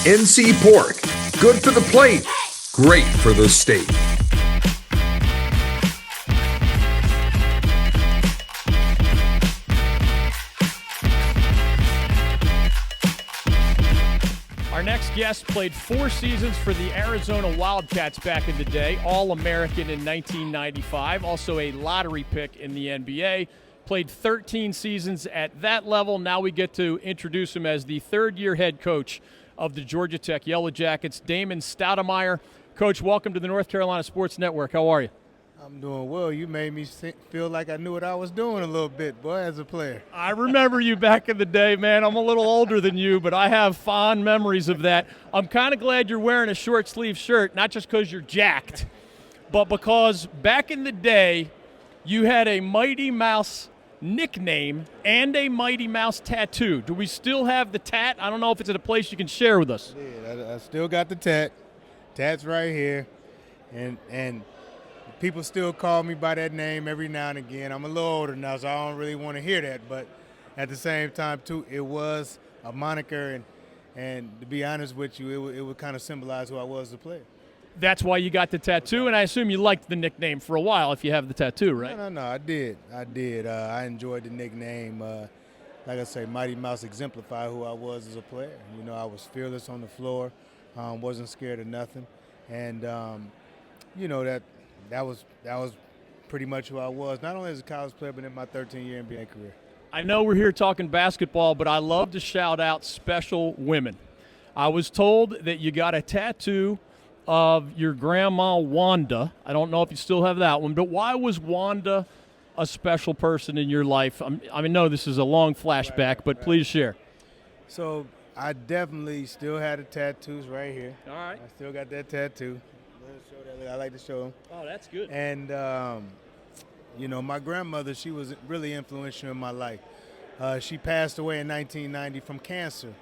NC pork. Good for the plate. Great for the steak. Our next guest played 4 seasons for the Arizona Wildcats back in the day, All-American in 1995, also a lottery pick in the NBA. Played 13 seasons at that level. Now we get to introduce him as the third-year head coach of the Georgia Tech Yellow Jackets, Damon Stoudamire. Coach, welcome to the North Carolina Sports Network. How are you? I'm doing well. You made me feel like I knew what I was doing a little bit, boy, as a player. I remember you back in the day, man. I'm a little older than you, but I have fond memories of that. I'm kind of glad you're wearing a short-sleeve shirt, not just because you're jacked, but because back in the day, you had a Mighty Mouse nickname and a Mighty Mouse tattoo. Do we still have the tat? I don't know if it's at a place you can share with us. Yeah, I still got the tat. Tat's right here, and people still call me by that name every now and again. I'm a little older now, so I don't really want to hear that. But at the same time, too, it was a moniker, and to be honest with you, it would kind of symbolize who I was as a player. That's why you got the tattoo, and I assume you liked the nickname for a while if you have the tattoo, right? No, I did. I enjoyed the nickname. Like I say, Mighty Mouse exemplified who I was as a player. You know, I was fearless on the floor, wasn't scared of nothing, and you know that was pretty much who I was, not only as a college player, but in my 13-year NBA career. I know we're here talking basketball, but I love to shout out special women. I was told that you got a tattoo of your grandma, Wanda. I don't know if you still have that one, but why was Wanda a special person in your life? I know this is a long flashback, but please share. So I definitely still had the tattoos right here. All right. I still got that tattoo. I like to show them. Oh, that's good. And, you know, my grandmother, she was really influential in my life. She passed away in 1990 from cancer,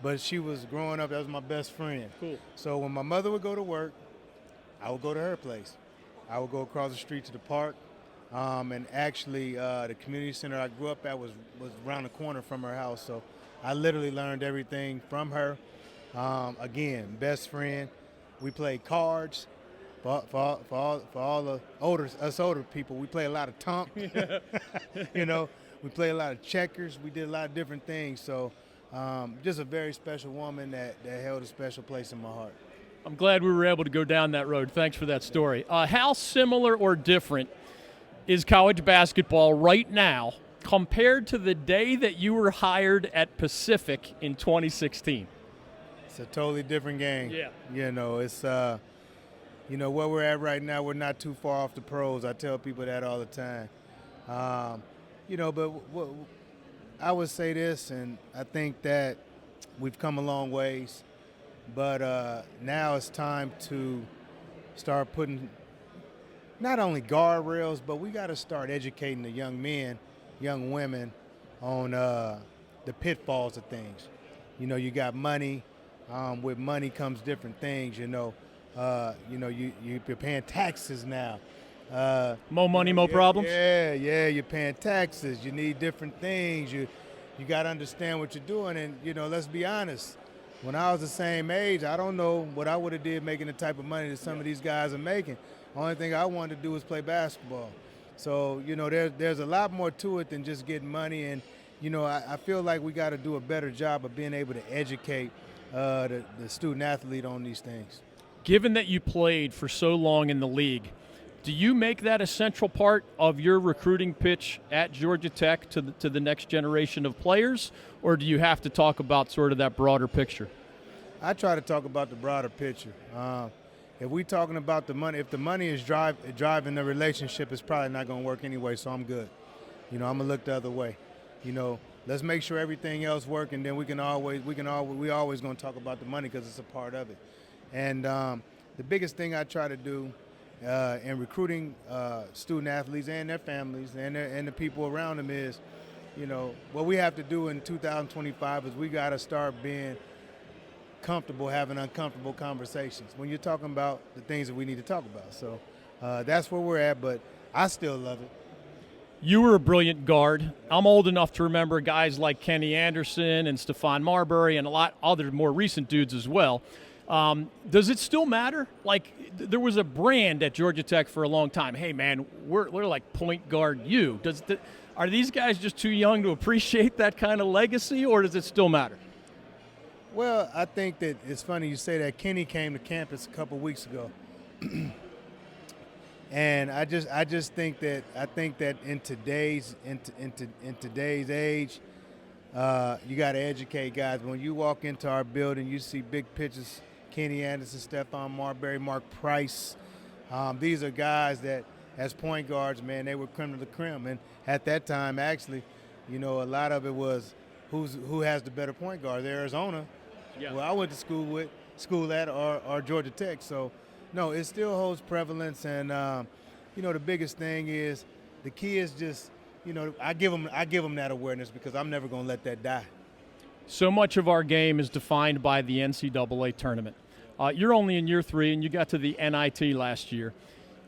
but she was growing up, that was my best friend. Cool. So when my mother would go to work, I would go to her place. I would go across the street to the park, and actually the community center I grew up at was around the corner from her house. So I literally learned everything from her. Again, best friend. We played cards. For all the older people, we play a lot of Tomp. You know, we play a lot of checkers. We did a lot of different things. So just a very special woman that held a special place in my heart. I'm glad we were able to go down that road. Thanks for that story. How similar or different is college basketball right now compared to the day that you were hired at Pacific in 2016? It's a totally different game. Yeah. You know, it's you know, where we're at right now, we're not too far off the pros. I tell people that all the time. You know, but I would say this, and I think that we've come a long ways, but now it's time to start putting not only guardrails, but we got to start educating the young men, young women on the pitfalls of things. You know, you got money. With money comes different things, you know. You're paying taxes now. More money, more problems? Yeah, you're paying taxes. You need different things. You got to understand what you're doing. And, you know, let's be honest. When I was the same age, I don't know what I would have did making the type of money that some of these guys are making. Only thing I wanted to do was play basketball. So, you know, there's a lot more to it than just getting money. And, you know, I feel like we got to do a better job of being able to educate the student athlete on these things. Given that you played for so long in the league, do you make that a central part of your recruiting pitch at Georgia Tech to the next generation of players, or do you have to talk about sort of that broader picture? I try to talk about the broader picture. If we're talking about the money, if the money is driving the relationship, it's probably not going to work anyway, so I'm good. You know, I'm going to look the other way. You know, let's make sure everything else works, and then we always going to talk about the money because it's a part of it. And the biggest thing I try to do in recruiting student athletes and their families and the people around them is, you know, what we have to do in 2025 is we got to start being comfortable having uncomfortable conversations when you're talking about the things that we need to talk about. So that's where we're at, but I still love it. You were a brilliant guard. I'm old enough to remember guys like Kenny Anderson and Stephon Marbury and a lot other more recent dudes as well. Does it still matter? Like, there was a brand at Georgia Tech for a long time. Hey, man, we're like point guard you. Are these guys just too young to appreciate that kind of legacy, or does it still matter? Well, I think that it's funny you say that. Kenny came to campus a couple weeks ago. And I just think that in today's age, you got to educate guys. When you walk into our building, you see big pictures: Kenny Anderson, Stephon Marbury, Mark Price. These are guys that, as point guards, man, they were creme de la creme. And at that time, actually, a lot of it was who has the better point guard. Arizona. Yeah. Well, I went to school at or Georgia Tech. So, no, it still holds prevalence. And the biggest thing is, the key is just, I give them that awareness, because I'm never going to let that die. So much of our game is defined by the NCAA tournament. You're only in year 3, and you got to the NIT last year.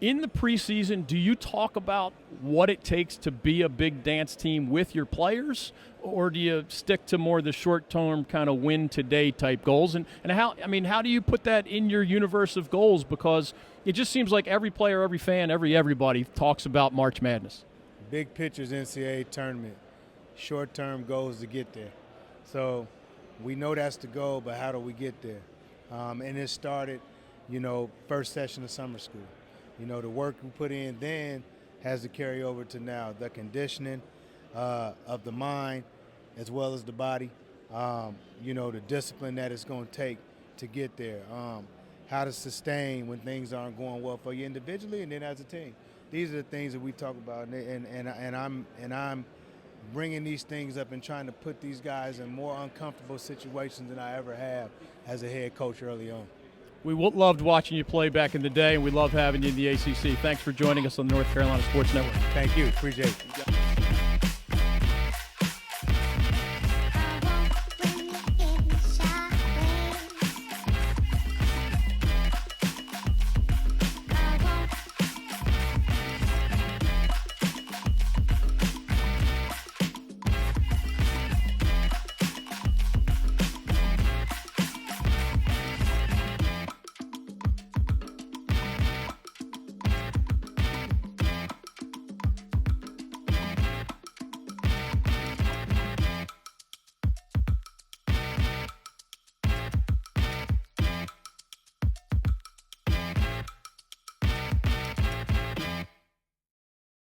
In the preseason, do you talk about what it takes to be a big dance team with your players, or do you stick to more the short-term kind of win today type goals? And how do you put that in your universe of goals? Because it just seems like every player, every fan, everybody talks about March Madness. Big pictures, NCAA tournament, short-term goals to get there. So we know that's the goal, but how do we get there? And it started, first session of summer school. The work we put in then has to carry over to now. The conditioning of the mind as well as the body. The discipline that it's going to take to get there. How to sustain when things aren't going well for you individually and then as a team. These are the things that we talk about, and I'm bringing these things up and trying to put these guys in more uncomfortable situations than I ever have as a head coach early on. We loved watching you play back in the day, and we love having you in the ACC. Thanks for joining us on the North Carolina Sports Network. Thank you. Appreciate it.